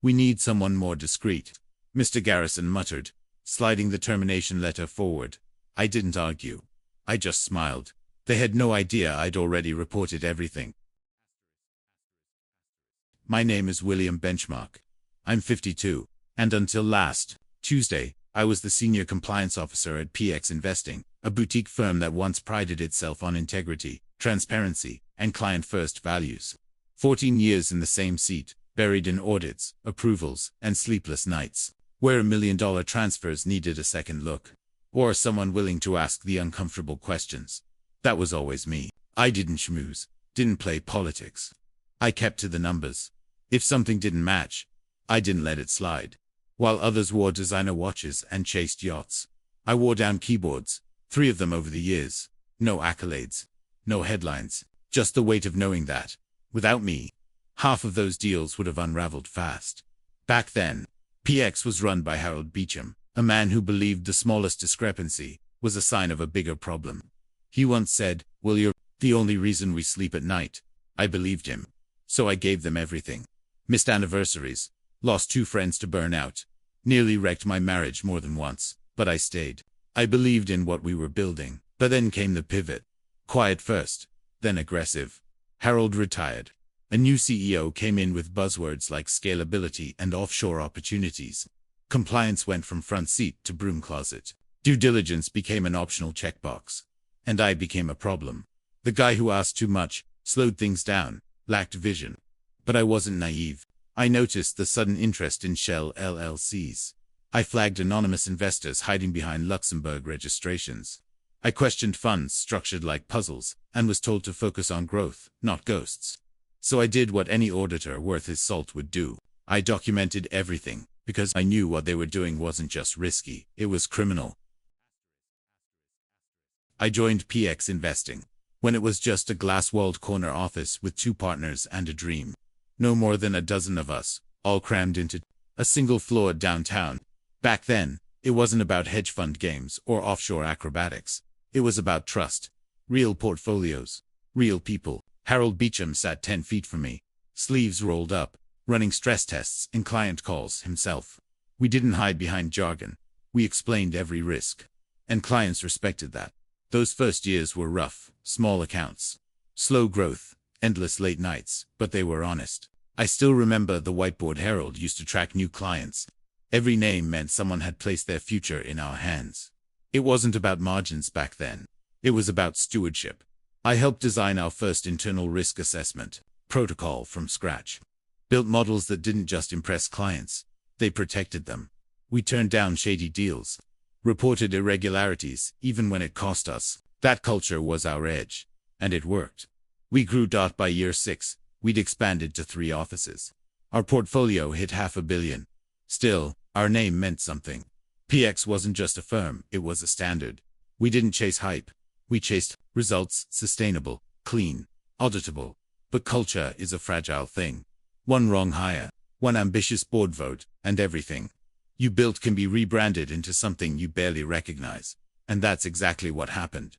We need someone more discreet, Mr. Garrison muttered, sliding the termination letter forward. I didn't argue. I just smiled. They had no idea I'd already reported everything. My name is William Benchmark. I'm 52, and until last Tuesday, I was the senior compliance officer at PX Investing, a boutique firm that once prided itself on integrity, transparency, and client-first values. 14 years in the same seat, buried in audits, approvals, and sleepless nights, where $1 million transfers needed a second look, or someone willing to ask the uncomfortable questions. That was always me. I didn't schmooze, didn't play politics. I kept to the numbers. If something didn't match, I didn't let it slide. While others wore designer watches and chased yachts, I wore down keyboards, 3 of them over the years. No accolades, no headlines, just the weight of knowing that, without me, half of those deals would have unraveled fast. Back then, PX was run by Harold Beecham, a man who believed the smallest discrepancy was a sign of a bigger problem. He once said, "Well, you're the only reason we sleep at night." I believed him. So I gave them everything. Missed anniversaries, lost 2 friends to burnout, nearly wrecked my marriage more than once, but I stayed. I believed in what we were building, but then came the pivot. Quiet first, then aggressive. Harold retired. A new CEO came in with buzzwords like scalability and offshore opportunities. Compliance went from front seat to broom closet. Due diligence became an optional checkbox. And I became a problem. The guy who asked too much, slowed things down, lacked vision. But I wasn't naive. I noticed the sudden interest in Shell LLCs. I flagged anonymous investors hiding behind Luxembourg registrations. I questioned funds structured like puzzles, and was told to focus on growth, not ghosts. So I did what any auditor worth his salt would do. I documented everything, because I knew what they were doing wasn't just risky, it was criminal. I joined PX Investing when it was just a glass-walled corner office with 2 partners and a dream. No more than a dozen of us, all crammed into a single floor downtown. Back then, it wasn't about hedge fund games or offshore acrobatics. It was about trust, real portfolios, real people. Harold Beecham sat 10 feet from me, sleeves rolled up, running stress tests and client calls himself. We didn't hide behind jargon. We explained every risk. And clients respected that. Those first years were rough, small accounts, slow growth, endless late nights, but they were honest. I still remember the whiteboard Harold used to track new clients. Every name meant someone had placed their future in our hands. It wasn't about margins back then. It was about stewardship. I helped design our first internal risk assessment protocol from scratch. Built models that didn't just impress clients, they protected them. We turned down shady deals, reported irregularities, even when it cost us. That culture was our edge, and it worked. We grew. By year 6, we'd expanded to 3 offices. Our portfolio hit $500 million. Still, our name meant something. PX wasn't just a firm, it was a standard. We didn't chase hype. We chased results, sustainable, clean, auditable. But culture is a fragile thing. One wrong hire, one ambitious board vote, and everything you built can be rebranded into something you barely recognize. And that's exactly what happened.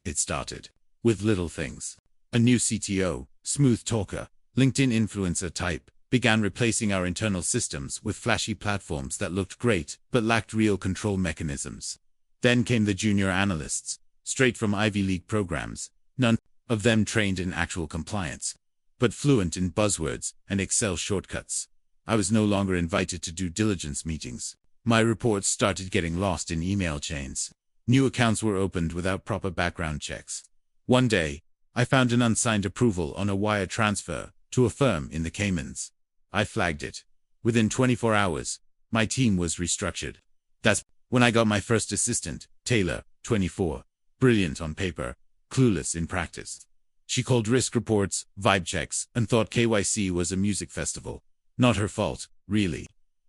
It started with little things. A new CTO, smooth talker, LinkedIn influencer type, began replacing our internal systems with flashy platforms that looked great but lacked real control mechanisms. Then came the junior analysts, straight from Ivy League programs, none of them trained in actual compliance, but fluent in buzzwords and Excel shortcuts. I was no longer invited to due diligence meetings. My reports started getting lost in email chains. New accounts were opened without proper background checks. One day, I found an unsigned approval on a wire transfer to a firm in the Caymans. I flagged it. Within 24 hours, my team was restructured. That's when I got my first assistant, Taylor, 24. Brilliant on paper, clueless in practice. She called risk reports, vibe checks, and thought KYC was a music festival. Not her fault, really.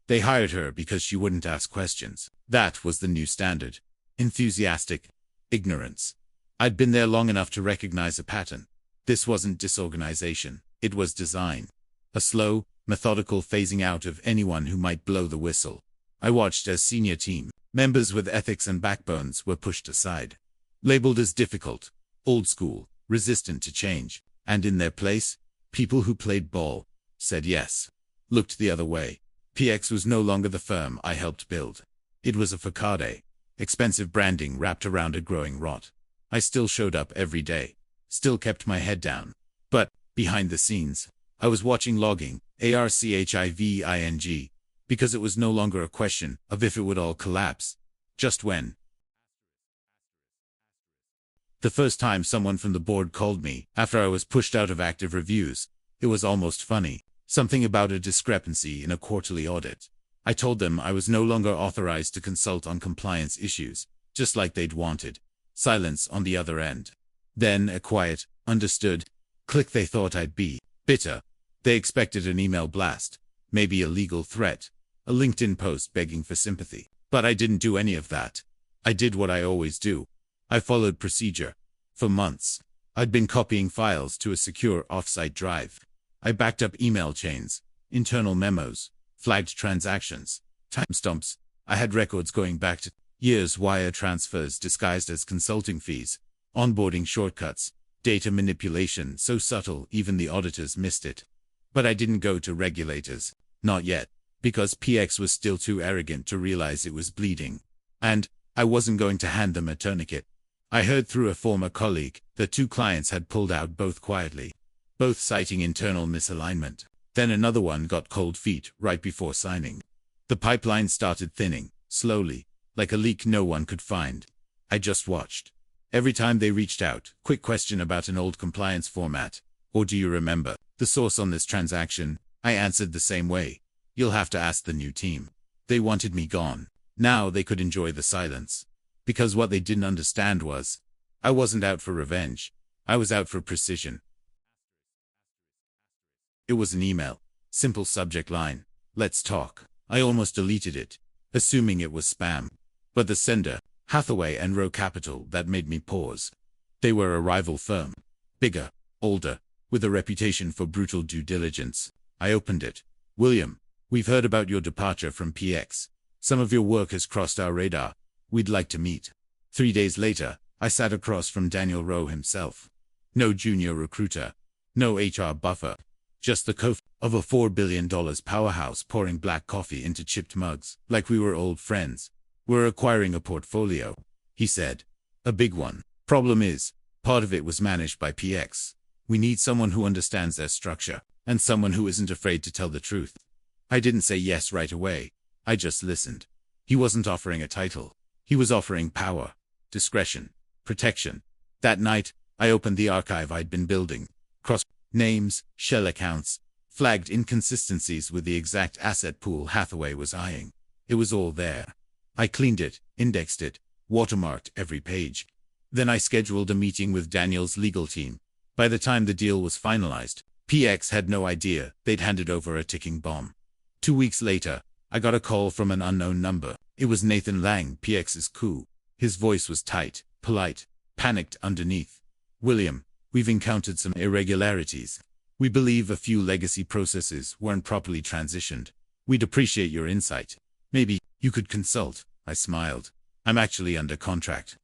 They hired her because she wouldn't ask questions. That was the new standard. Enthusiastic ignorance. I'd been there long enough to recognize a pattern. This wasn't disorganization, it was design. A slow, methodical phasing out of anyone who might blow the whistle. I watched as senior team members with ethics and backbones were pushed aside. Labeled as difficult, old school, resistant to change, and in their place, people who played ball, said yes. Looked the other way. PX was no longer the firm I helped build. It was a facade. Expensive branding wrapped around a growing rot. I still showed up every day. Still kept my head down. But, behind the scenes, I was watching logging, ARCHIVING, because it was no longer a question of if it would all collapse, just when. The first time someone from the board called me, after I was pushed out of active reviews, it was almost funny. Something about a discrepancy in a quarterly audit. I told them I was no longer authorized to consult on compliance issues, just like they'd wanted. Silence on the other end. Then a quiet, understood, click. They thought I'd be bitter. They expected an email blast, maybe a legal threat, a LinkedIn post begging for sympathy. But I didn't do any of that. I did what I always do. I followed procedure. For months, I'd been copying files to a secure off-site drive. I backed up email chains, internal memos, flagged transactions, timestamps. I had records going back to years, wire transfers disguised as consulting fees, onboarding shortcuts, data manipulation so subtle even the auditors missed it. But I didn't go to regulators, not yet, because PX was still too arrogant to realize it was bleeding. And I wasn't going to hand them a tourniquet. I heard through a former colleague that 2 clients had pulled out, both quietly, both citing internal misalignment. Then another one got cold feet right before signing. The pipeline started thinning, slowly, like a leak no one could find. I just watched. Every time they reached out, quick question about an old compliance format. Or do you remember the source on this transaction? I answered the same way. You'll have to ask the new team. They wanted me gone. Now they could enjoy the silence. Because what they didn't understand was, I wasn't out for revenge. I was out for precision. It was an email. Simple subject line. Let's talk. I almost deleted it, assuming it was spam. But the sender, Hathaway and Row Capital, that made me pause. They were a rival firm. Bigger, older, with a reputation for brutal due diligence. I opened it. William, we've heard about your departure from PX. Some of your work has crossed our radar. We'd like to meet. 3 days later, I sat across from Daniel Rowe himself. No junior recruiter. No HR buffer. Just the co-founder of a $4 billion powerhouse pouring black coffee into chipped mugs, like we were old friends. We're acquiring a portfolio, he said. A big one. Problem is, part of it was managed by PX. We need someone who understands their structure, and someone who isn't afraid to tell the truth. I didn't say yes right away. I just listened. He wasn't offering a title. He was offering power, discretion, protection. That night, I opened the archive I'd been building. Crossed names, shell accounts, flagged inconsistencies with the exact asset pool Hathaway was eyeing. It was all there. I cleaned it, indexed it, watermarked every page. Then I scheduled a meeting with Daniel's legal team. By the time the deal was finalized, PX had no idea they'd handed over a ticking bomb. 2 weeks later, I got a call from an unknown number. It was Nathan Lang, PX's coup. His voice was tight, polite, panicked underneath. William, we've encountered some irregularities. We believe a few legacy processes weren't properly transitioned. We'd appreciate your insight. Maybe you could consult. I smiled. I'm actually under contract.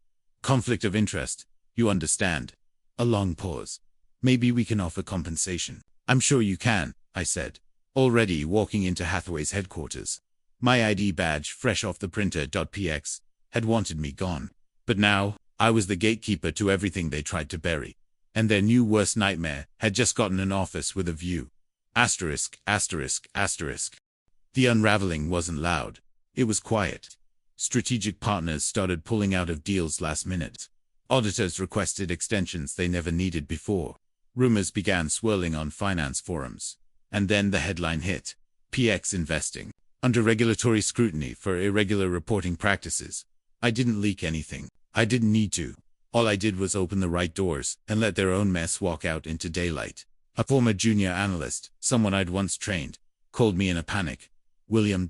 Conflict of interest, you understand. A long pause. Maybe we can offer compensation. I'm sure you can, I said, already walking into Hathaway's headquarters. My ID badge, fresh off the printer. PX had wanted me gone. But now, I was the gatekeeper to everything they tried to bury. And their new worst nightmare had just gotten an office with a view. Asterisk, asterisk, asterisk. The unraveling wasn't loud. It was quiet. Strategic partners started pulling out of deals last minute. Auditors requested extensions they never needed before. Rumors began swirling on finance forums. And then the headline hit. PX investing. Under regulatory scrutiny for irregular reporting practices. I didn't leak anything. I didn't need to. All I did was open the right doors and let their own mess walk out into daylight. A former junior analyst, someone I'd once trained, called me in a panic. William.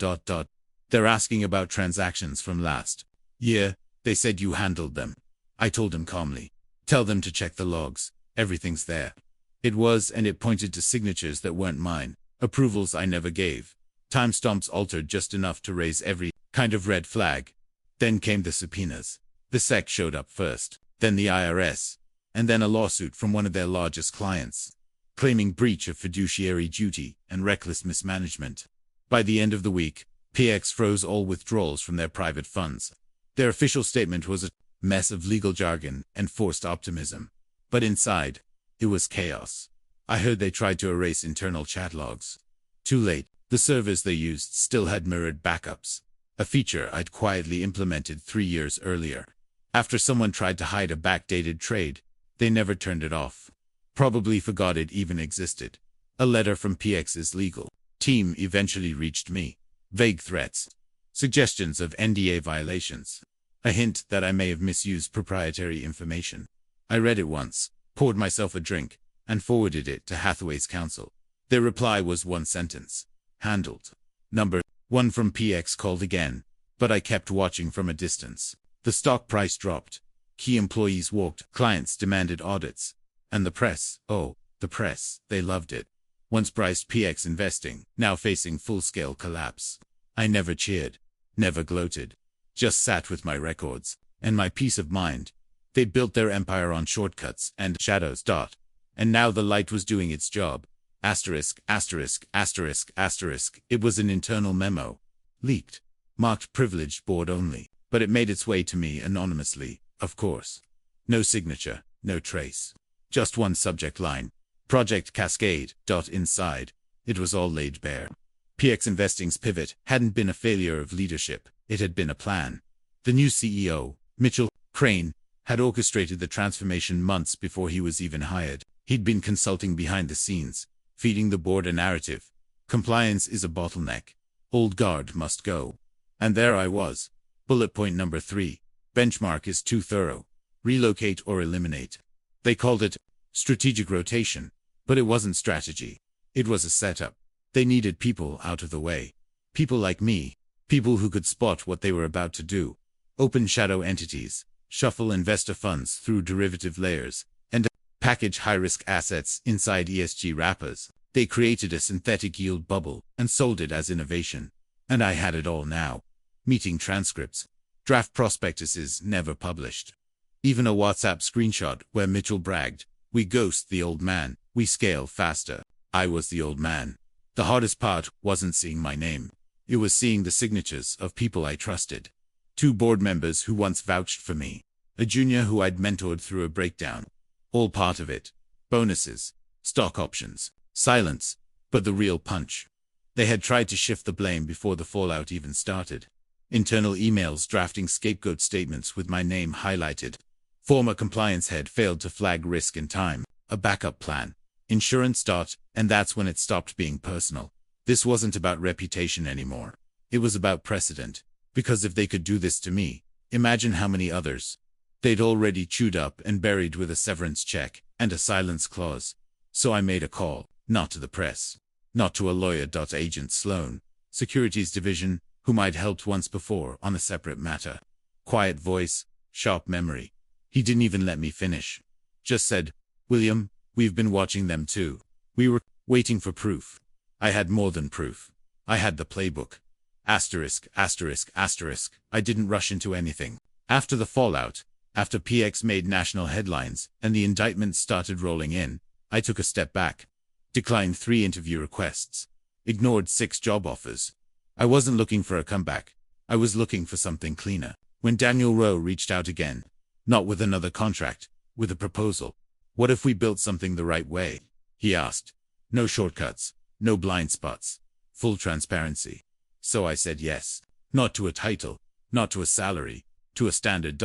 They're asking about transactions from last year. They said you handled them. I told him calmly. Tell them to check the logs. Everything's there. It was, and it pointed to signatures that weren't mine. Approvals I never gave. Timestamps altered just enough to raise every kind of red flag. Then came the subpoenas. The SEC showed up first, then the IRS, and then a lawsuit from one of their largest clients. claiming breach of fiduciary duty and reckless mismanagement. By the end of the week, PX froze all withdrawals from their private funds. Their official statement was a mess of legal jargon and forced optimism. But inside, it was chaos. I heard they tried to erase internal chat logs. Too late, the servers they used still had mirrored backups, a feature I'd quietly implemented 3 years earlier. After someone tried to hide a backdated trade, they never turned it off. Probably forgot it even existed. A letter from PX's legal team eventually reached me. Vague threats, suggestions of NDA violations, a hint that I may have misused proprietary information. I read it once, poured myself a drink, and forwarded it to Hathaway's counsel. Their reply was one sentence. Handled. Number 1 from PX called again, but I kept watching from a distance. The stock price dropped. Key employees walked. Clients demanded audits. And the press, oh, the press, they loved it. Once priced PX investing, now facing full-scale collapse. I never cheered, never gloated. Just sat with my records and my peace of mind. They built their empire on shortcuts and shadows. And now the light was doing its job. Asterisk, asterisk, asterisk, asterisk. It was an internal memo. Leaked. Marked privileged board only. But it made its way to me anonymously, of course. No signature, no trace. Just one subject line. Project Cascade. Inside, it was all laid bare. PX Investing's pivot hadn't been a failure of leadership. It had been a plan. The new CEO, Mitchell Crane, had orchestrated the transformation months before he was even hired. He'd been consulting behind the scenes, feeding the board a narrative. Compliance is a bottleneck. Old guard must go. And there I was. Bullet point number 3. Benchmark is too thorough. Relocate or eliminate. They called it strategic rotation, but it wasn't strategy. It was a setup. They needed people out of the way. People like me. People who could spot what they were about to do. Open shadow entities. Shuffle investor funds through derivative layers. And package high-risk assets inside ESG wrappers. They created a synthetic yield bubble and sold it as innovation. And I had it all now. Meeting transcripts. Draft prospectuses never published. Even a WhatsApp screenshot where Mitchell bragged, "We ghost the old man, we scale faster." I was the old man. The hardest part wasn't seeing my name. It was seeing the signatures of people I trusted. 2 board members who once vouched for me. A junior who I'd mentored through a breakdown. All part of it. Bonuses. Stock options. Silence. But the real punch. They had tried to shift the blame before the fallout even started. Internal emails drafting scapegoat statements with my name highlighted. Former compliance head failed to flag risk in time. A backup plan. Insurance. And that's when it stopped being personal. This wasn't about reputation anymore. It was about precedent. Because if they could do this to me, imagine how many others. They'd already chewed up and buried with a severance check and a silence clause. So I made a call, not to the press, not to a lawyer. Agent Sloan, Securities Division, whom I'd helped once before on a separate matter. Quiet voice, sharp memory. He didn't even let me finish. Just said, "William, we've been watching them too. We were waiting for proof." I had more than proof. I had the playbook. Asterisk, asterisk, asterisk. I didn't rush into anything. After the fallout, after PX made national headlines and the indictments started rolling in, I took a step back. Declined 3 interview requests. Ignored 6 job offers. I wasn't looking for a comeback. I was looking for something cleaner. When Daniel Rowe reached out again, not with another contract, with a proposal. "What if we built something the right way?" he asked. No shortcuts, no blind spots, full transparency. So I said yes. Not to a title, not to a salary, to a standard.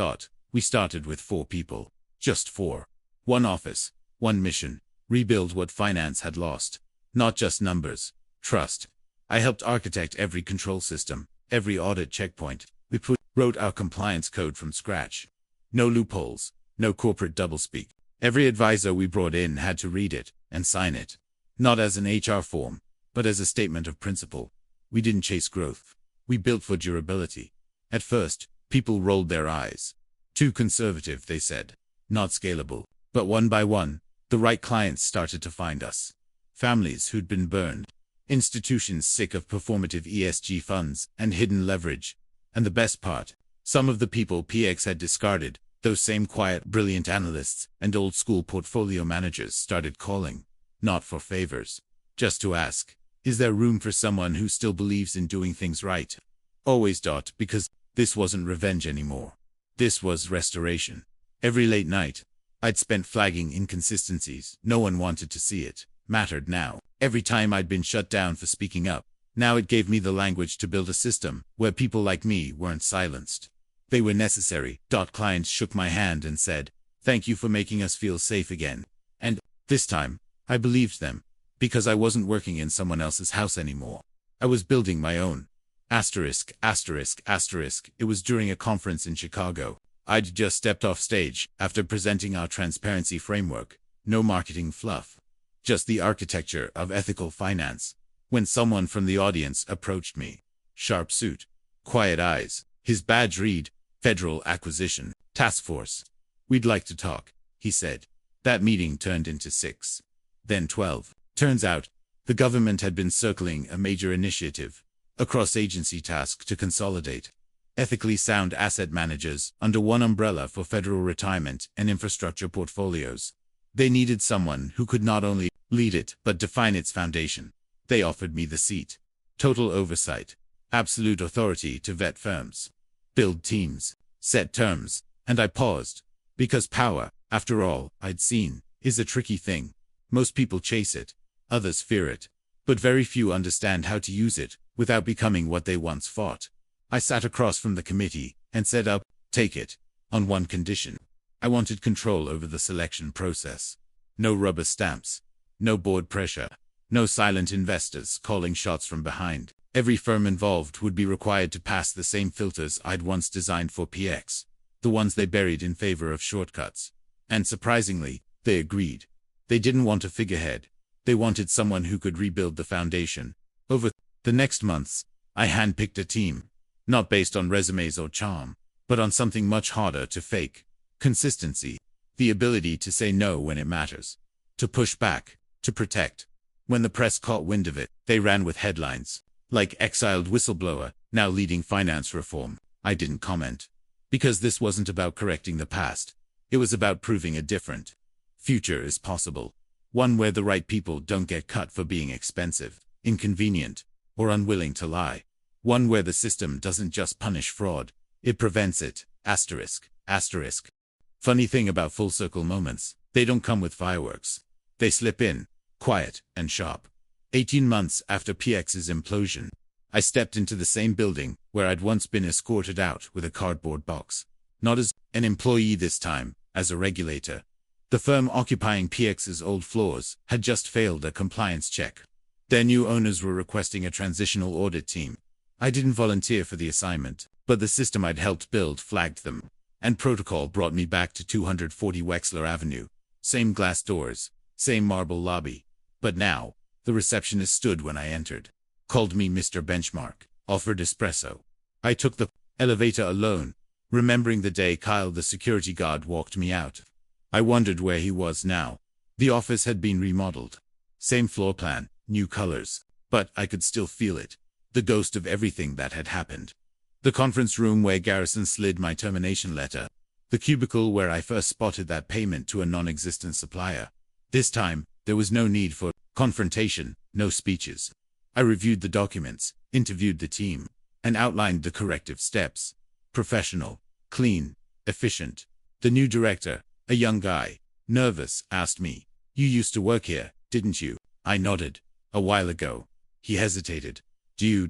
We started with 4 people. Just 4. 1 office, 1 mission. Rebuild what finance had lost. Not just numbers. Trust. I helped architect every control system, every audit checkpoint. We wrote our compliance code from scratch. No loopholes, no corporate doublespeak. Every advisor we brought in had to read it and sign it. Not as an HR form, but as a statement of principle. We didn't chase growth. We built for durability. At first, people rolled their eyes. Too conservative, they said. Not scalable. But one by one, the right clients started to find us. Families who'd been burned. Institutions sick of performative ESG funds and hidden leverage. And the best part, some of the people PX had discarded, those same quiet, brilliant analysts and old-school portfolio managers started calling. not for favors. Just to ask, is there room for someone who still believes in doing things right? Always. Because this wasn't revenge anymore. This was restoration. Every late night, I'd spent flagging inconsistencies. No one wanted to see it. Mattered now. Every time I'd been shut down for speaking up, now it gave me the language to build a system where people like me weren't silenced. They were necessary. Clients shook my hand and said, "Thank you for making us feel safe again." And this time, I believed them, because I wasn't working in someone else's house anymore. I was building my own. Asterisk, asterisk, asterisk. It was during a conference in Chicago. I'd just stepped off stage after presenting our transparency framework. No marketing fluff. Just the architecture of ethical finance. When someone from the audience approached me. Sharp suit. Quiet eyes. His badge read, Federal Acquisition Task Force. "We'd like to talk," he said. That meeting turned into 6. Then 12. Turns out, the government had been circling a major initiative. A cross-agency task to consolidate ethically sound asset managers under one umbrella for federal retirement and infrastructure portfolios. They needed someone who could not only lead it but define its foundation. They offered me the seat. Total oversight. Absolute authority to vet firms. Build teams. Set terms. And I paused. Because power, after all, I'd seen, is a tricky thing. Most people chase it. Others fear it. But very few understand how to use it without becoming what they once fought. I sat across from the committee and said, take it. On one condition. I wanted control over the selection process. No rubber stamps. No board pressure. No silent investors calling shots from behind. Every firm involved would be required to pass the same filters I'd once designed for PX. The ones they buried in favor of shortcuts. And surprisingly, they agreed. They didn't want a figurehead. They wanted someone who could rebuild the foundation. Over the next months, I handpicked a team. Not based on resumes or charm, but on something much harder to fake. Consistency. The ability to say no when it matters. To push back. To protect. When the press caught wind of it, they ran with headlines. Like exiled whistleblower, now leading finance reform. I didn't comment. Because this wasn't about correcting the past. It was about proving a different future is possible. One where the right people don't get cut for being expensive, inconvenient, or unwilling to lie. One where the system doesn't just punish fraud, it prevents it. Asterisk, asterisk. Funny thing about full circle moments, they don't come with fireworks. They slip in, quiet and sharp. 18 months after PX's implosion, I stepped into the same building where I'd once been escorted out with a cardboard box. Not as an employee this time, as a regulator. The firm occupying PX's old floors had just failed a compliance check. Their new owners were requesting a transitional audit team. I didn't volunteer for the assignment, but the system I'd helped build flagged them. And protocol brought me back to 240 Wexler Avenue. Same glass doors, same marble lobby. But now, the receptionist stood when I entered. Called me Mr. Benchmark, offered espresso. I took the elevator alone, remembering the day Kyle the security guard walked me out. I wondered where he was now. The office had been remodeled. Same floor plan, new colors. But I could still feel it. The ghost of everything that had happened. The conference room where Garrison slid my termination letter. The cubicle where I first spotted that payment to a non-existent supplier. This time, there was no need for confrontation, no speeches. I reviewed the documents, interviewed the team, and outlined the corrective steps. Professional, clean, efficient. The new director, a young guy, nervous, asked me, "You used to work here, didn't you?" I nodded. "A while ago." He hesitated. "Do you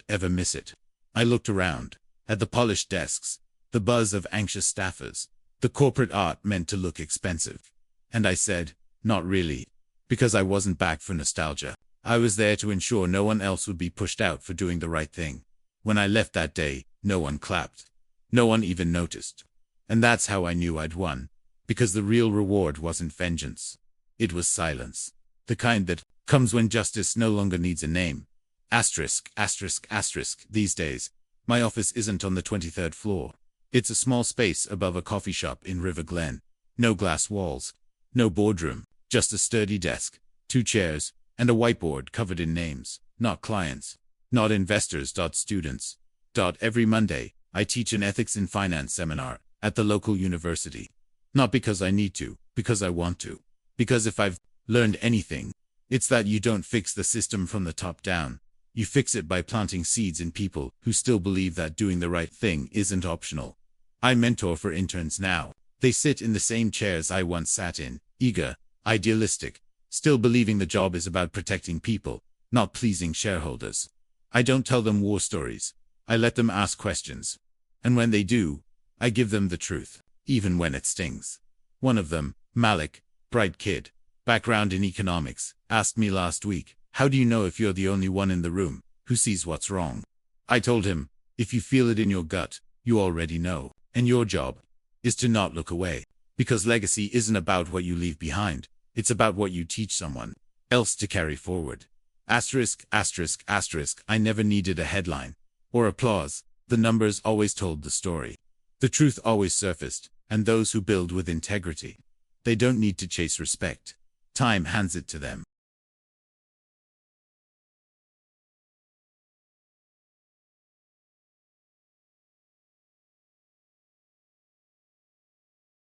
ever miss it?" I looked around, at the polished desks, the buzz of anxious staffers, the corporate art meant to look expensive. And I said, "Not really." Because I wasn't back for nostalgia. I was there to ensure no one else would be pushed out for doing the right thing. When I left that day, no one clapped. No one even noticed. And that's how I knew I'd won. Because the real reward wasn't vengeance. It was silence. The kind that comes when justice no longer needs a name. Asterisk, asterisk, asterisk. These days, my office isn't on the 23rd floor. It's a small space above a coffee shop in River Glen. No glass walls. No boardroom. Just a sturdy desk, 2 chairs, and a whiteboard covered in names. Not clients. Not investors. Students. Every Monday, I teach an ethics in finance seminar at the local university. Not because I need to, because I want to. Because if I've learned anything, it's that you don't fix the system from the top down. You fix it by planting seeds in people who still believe that doing the right thing isn't optional. I mentor for interns now. They sit in the same chairs I once sat in, eager, idealistic, still believing the job is about protecting people, not pleasing shareholders. I don't tell them war stories. I let them ask questions. And when they do, I give them the truth, even when it stings. One of them, Malik, bright kid, background in economics, asked me last week, how do you know if you're the only one in the room who sees what's wrong? I told him, if you feel it in your gut, you already know. And your job is to not look away. Because legacy isn't about what you leave behind. It's about what you teach someone else to carry forward. Asterisk, asterisk, asterisk, I never needed a headline or applause. The numbers always told the story. The truth always surfaced, and those who build with integrity, they don't need to chase respect. Time hands it to them.